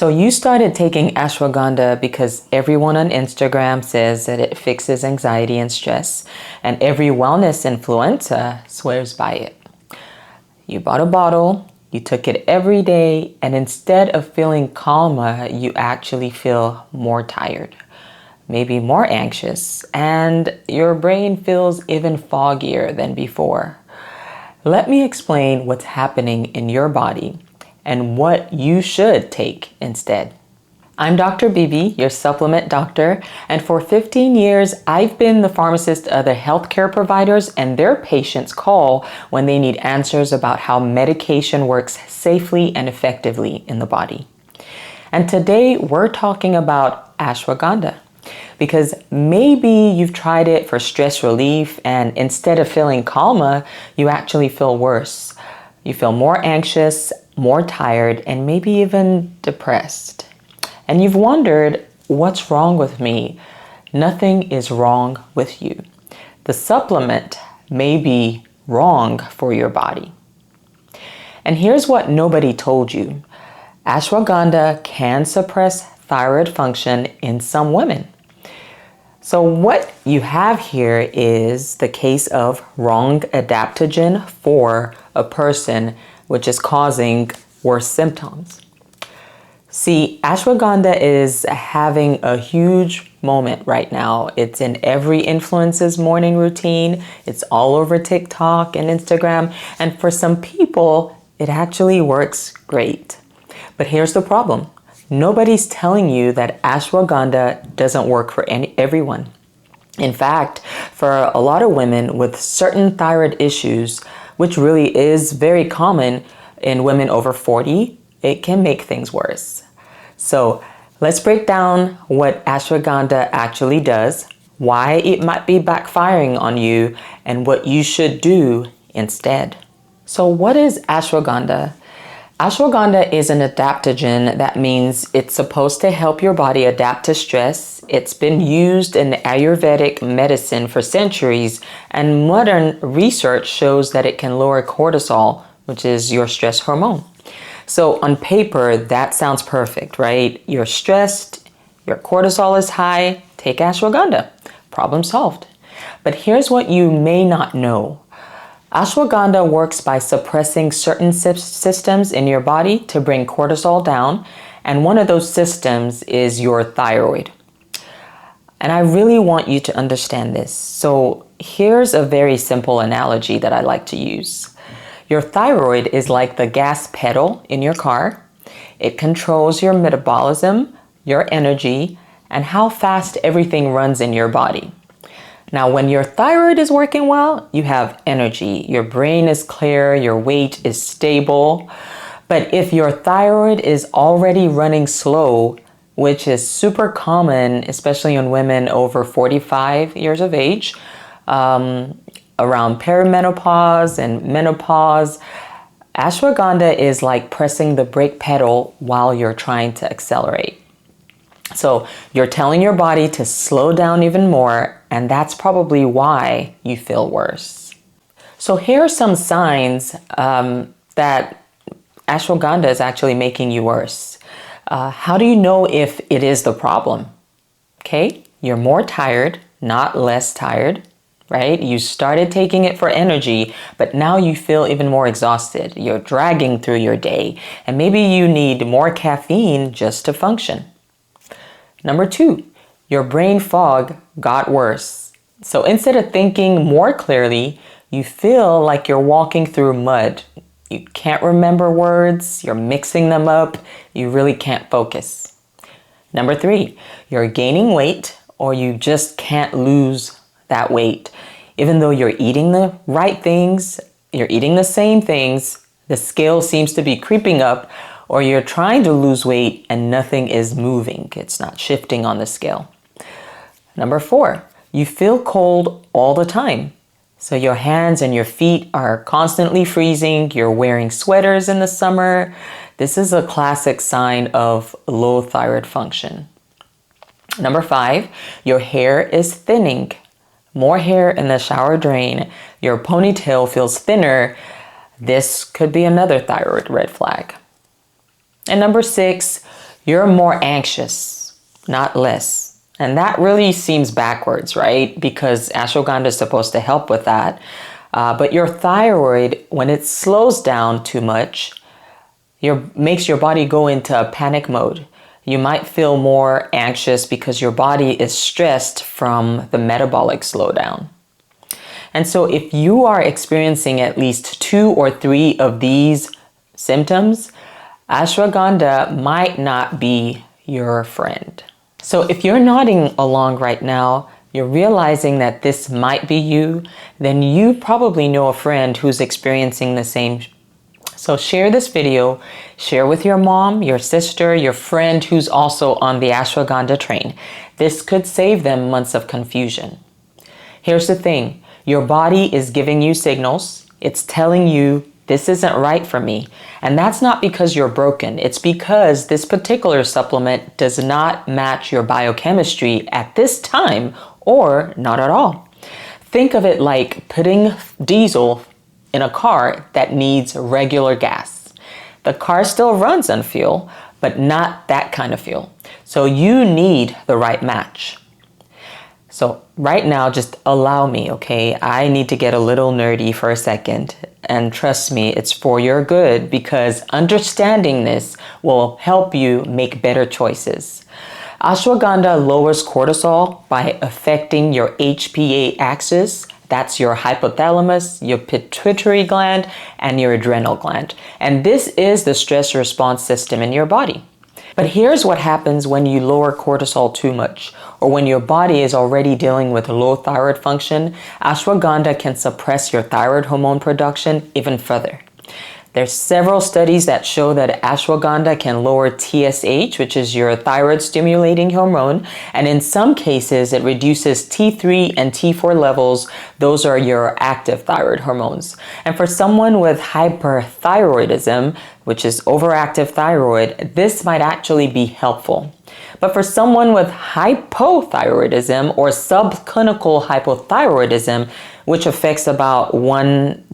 So you started taking ashwagandha because everyone on Instagram says that it fixes anxiety and stress, and every wellness influencer swears by it. You bought a bottle, you took it every day, and instead of feeling calmer, you actually feel more tired, maybe more anxious, and your brain feels even foggier than before. Let me explain what's happening in your body and what you should take instead. I'm Dr. Bibi, your supplement doctor, and for 15 years, I've been the pharmacist other healthcare providers and their patients call when they need answers about how medication works safely and effectively in the body. And today, we're talking about ashwagandha, because maybe you've tried it for stress relief and instead of feeling calmer, you actually feel worse. You feel more anxious, more tired, and maybe even depressed. And you've wondered, what's wrong with me? Nothing is wrong with you. The supplement may be wrong for your body. And here's what nobody told you. Ashwagandha can suppress thyroid function in some women. So what you have here is the case of wrong adaptogen for a person, which is causing worse symptoms. See, ashwagandha is having a huge moment right now. It's in every influencer's morning routine. It's all over TikTok and Instagram. And for some people, it actually works great. But here's the problem. Nobody's telling you that ashwagandha doesn't work for everyone. In fact, for a lot of women with certain thyroid issues, which really is very common in women over 40, it can make things worse. So let's break down what ashwagandha actually does, why it might be backfiring on you, and what you should do instead. So what is ashwagandha? Ashwagandha is an adaptogen. That means it's supposed to help your body adapt to stress. It's been used in Ayurvedic medicine for centuries, and modern research shows that it can lower cortisol, which is your stress hormone. So on paper, that sounds perfect, right? You're stressed, your cortisol is high, take ashwagandha. Problem solved. But here's what you may not know. Ashwagandha works by suppressing certain systems in your body to bring cortisol down, and one of those systems is your thyroid. And I really want you to understand this. So here's a very simple analogy that I like to use. Your thyroid is like the gas pedal in your car. It controls your metabolism, your energy, and how fast everything runs in your body. Now, when your thyroid is working well, you have energy. Your brain is clear, your weight is stable. But if your thyroid is already running slow, which is super common, especially in women over 45 years of age, around perimenopause and menopause, ashwagandha is like pressing the brake pedal while you're trying to accelerate. So you're telling your body to slow down even more, and that's probably why you feel worse. So here are some signs that ashwagandha is actually making you worse. How do you know if it is the problem? Okay, you're more tired, not less tired, right? You started taking it for energy, but now you feel even more exhausted. You're dragging through your day, and maybe you need more caffeine just to function. Number 2, your brain fog got worse. So instead of thinking more clearly, you feel like you're walking through mud. You can't remember words, you're mixing them up, you really can't focus. Number 3, you're gaining weight or you just can't lose that weight. Even though you're eating the right things, you're eating the same things, the scale seems to be creeping up, or you're trying to lose weight and nothing is moving. It's not shifting on the scale. Number 4, you feel cold all the time. So your hands and your feet are constantly freezing. You're wearing sweaters in the summer. This is a classic sign of low thyroid function. Number 5, your hair is thinning. More hair in the shower drain. Your ponytail feels thinner. This could be another thyroid red flag. And number 6, You're more anxious, not less. And that really seems backwards, right? Because ashwagandha is supposed to help with that. But your thyroid, when it slows down too much, makes your body go into a panic mode. You might feel more anxious because your body is stressed from the metabolic slowdown. And so if you are experiencing at least 2 or 3 of these symptoms, ashwagandha might not be your friend. So if you're nodding along right now, you're realizing that this might be you, then you probably know a friend who's experiencing the same. So share this video, share with your mom, your sister, your friend who's also on the ashwagandha train. This could save them months of confusion. Here's the thing, your body is giving you signals. It's telling you this isn't right for me. And that's not because you're broken. It's because this particular supplement does not match your biochemistry at this time or not at all. Think of it like putting diesel in a car that needs regular gas. The car still runs on fuel, but not that kind of fuel. So you need the right match. So right now, just allow me, okay? I need to get a little nerdy for a second. And trust me, it's for your good because understanding this will help you make better choices. Ashwagandha lowers cortisol by affecting your HPA axis. That's your hypothalamus, your pituitary gland, and your adrenal gland. And this is the stress response system in your body. But here's what happens when you lower cortisol too much, or when your body is already dealing with low thyroid function. Ashwagandha can suppress your thyroid hormone production even further. There's several studies that show that ashwagandha can lower TSH, which is your thyroid stimulating hormone, and in some cases it reduces T3 and T4 levels. Those are your active thyroid hormones. And for someone with hyperthyroidism, which is overactive thyroid, this might actually be helpful. But for someone with hypothyroidism or subclinical hypothyroidism, which affects about 1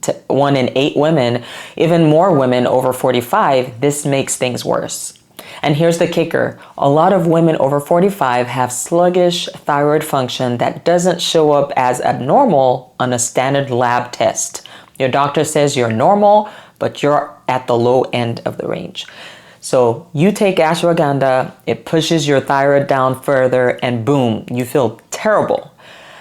in 8 women, even more women over 45, this makes things worse. And here's the kicker. A lot of women over 45 have sluggish thyroid function that doesn't show up as abnormal on a standard lab test. Your doctor says you're normal, but you're at the low end of the range. So you take ashwagandha, it pushes your thyroid down further, and boom, you feel terrible.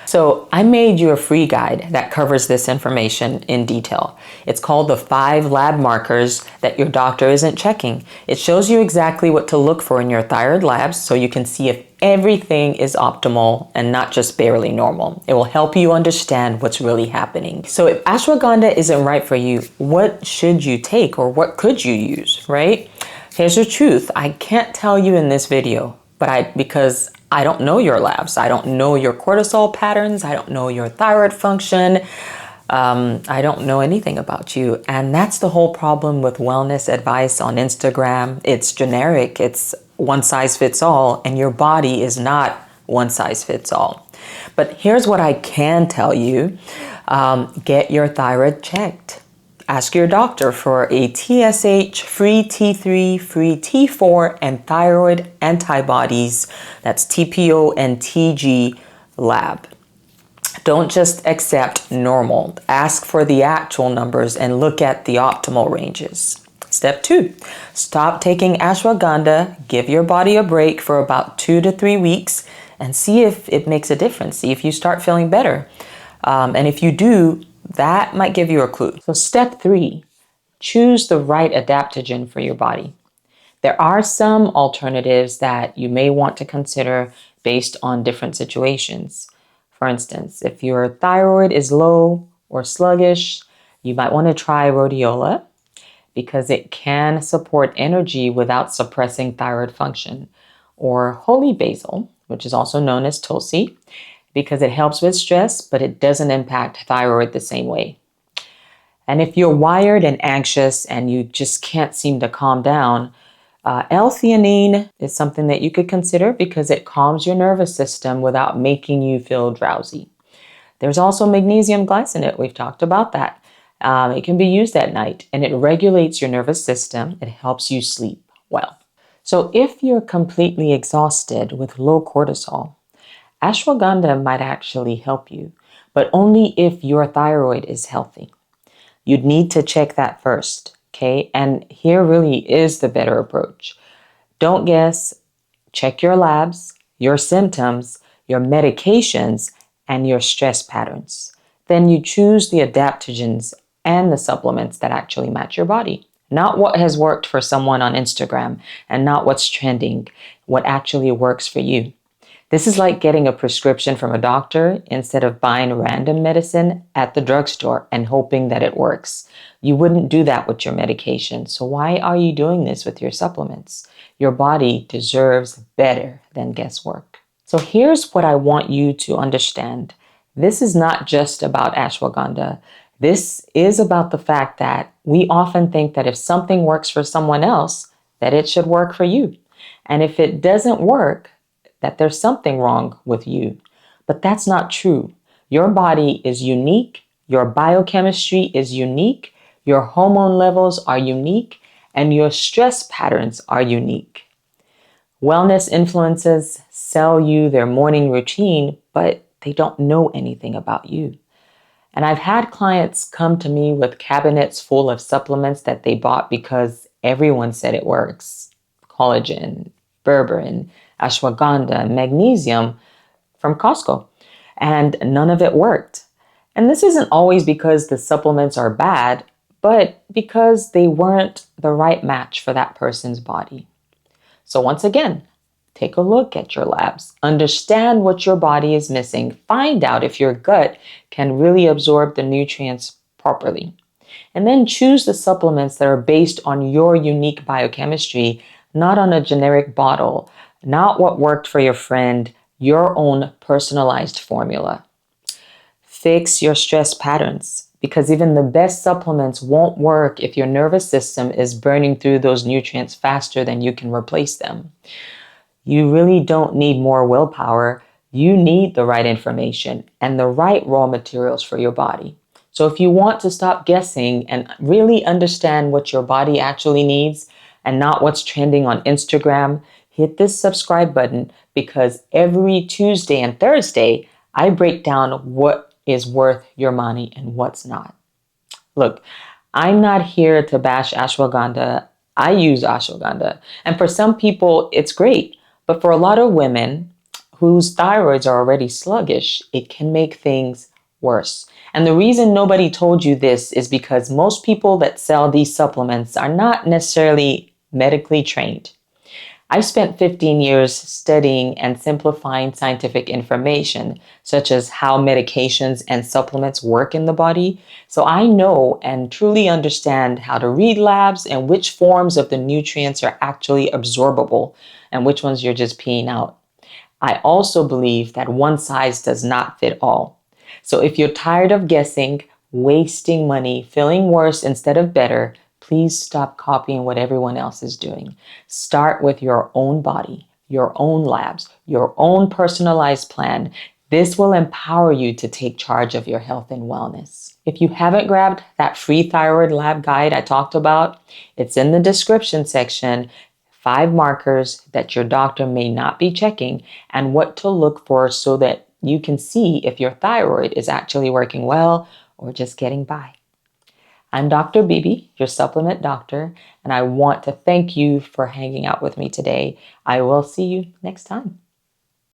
So I made you a free guide that covers this information in detail. It's called the 5 lab markers that your doctor isn't checking. It shows you exactly what to look for in your thyroid labs so you can see if everything is optimal and not just barely normal. It will help you understand what's really happening. So if ashwagandha isn't right for you, what should you take or what could you use, right? Here's the truth. I can't tell you in this video, because I don't know your labs. I don't know your cortisol patterns. I don't know your thyroid function. I don't know anything about you. And that's the whole problem with wellness advice on Instagram. It's generic. It's one size fits all. And your body is not one size fits all. But here's what I can tell you. Get your thyroid checked. Ask your doctor for a TSH, free T3, free T4, and thyroid antibodies. That's TPO and TG lab. Don't just accept normal. Ask for the actual numbers and look at the optimal ranges. Step 2, stop taking ashwagandha. Give your body a break for about 2 to 3 weeks and see if it makes a difference. See if you start feeling better. And if you do, that might give you a clue. So step 3, choose the right adaptogen for your body. There are some alternatives that you may want to consider based on different situations. For instance, if your thyroid is low or sluggish, you might want to try rhodiola because it can support energy without suppressing thyroid function. Or holy basil, which is also known as Tulsi, because it helps with stress, but it doesn't impact thyroid the same way. And if you're wired and anxious and you just can't seem to calm down, L-theanine is something that you could consider because it calms your nervous system without making you feel drowsy. There's also magnesium glycinate. We've talked about that. It can be used at night and it regulates your nervous system. It helps you sleep well. So if you're completely exhausted with low cortisol, ashwagandha might actually help you, but only if your thyroid is healthy. You'd need to check that first, okay? And here really is the better approach. Don't guess, check your labs, your symptoms, your medications, and your stress patterns. Then you choose the adaptogens and the supplements that actually match your body. Not what has worked for someone on Instagram and not what's trending, what actually works for you. This is like getting a prescription from a doctor instead of buying random medicine at the drugstore and hoping that it works. You wouldn't do that with your medication. So why are you doing this with your supplements? Your body deserves better than guesswork. So here's what I want you to understand. This is not just about ashwagandha. This is about the fact that we often think that if something works for someone else, that it should work for you. And if it doesn't work, that there's something wrong with you. But that's not true. Your body is unique. Your biochemistry is unique. Your hormone levels are unique. And your stress patterns are unique. Wellness influencers sell you their morning routine, but they don't know anything about you. And I've had clients come to me with cabinets full of supplements that they bought because everyone said it works. Collagen, berberine, ashwagandha, magnesium from Costco. And none of it worked. And this isn't always because the supplements are bad, but because they weren't the right match for that person's body. So once again, take a look at your labs. Understand what your body is missing. Find out if your gut can really absorb the nutrients properly. And then choose the supplements that are based on your unique biochemistry, not on a generic bottle, not what worked for your friend, your own personalized formula. Fix your stress patterns because even the best supplements won't work if your nervous system is burning through those nutrients faster than you can replace them. You really don't need more willpower. You need the right information and the right raw materials for your body. So if you want to stop guessing and really understand what your body actually needs and not what's trending on Instagram, hit this subscribe button because every Tuesday and Thursday, I break down what is worth your money and what's not. Look, I'm not here to bash ashwagandha. I use ashwagandha. And for some people, it's great. But for a lot of women whose thyroids are already sluggish, it can make things worse. And the reason nobody told you this is because most people that sell these supplements are not necessarily medically trained. I spent 15 years studying and simplifying scientific information, such as how medications and supplements work in the body. So I know and truly understand how to read labs and which forms of the nutrients are actually absorbable and which ones you're just peeing out. I also believe that one size does not fit all. So if you're tired of guessing, wasting money, feeling worse instead of better, please stop copying what everyone else is doing. Start with your own body, your own labs, your own personalized plan. This will empower you to take charge of your health and wellness. If you haven't grabbed that free thyroid lab guide I talked about, it's in the description section. 5 markers that your doctor may not be checking and what to look for so that you can see if your thyroid is actually working well or just getting by. I'm Dr. Bibi, your supplement doctor, and I want to thank you for hanging out with me today. I will see you next time.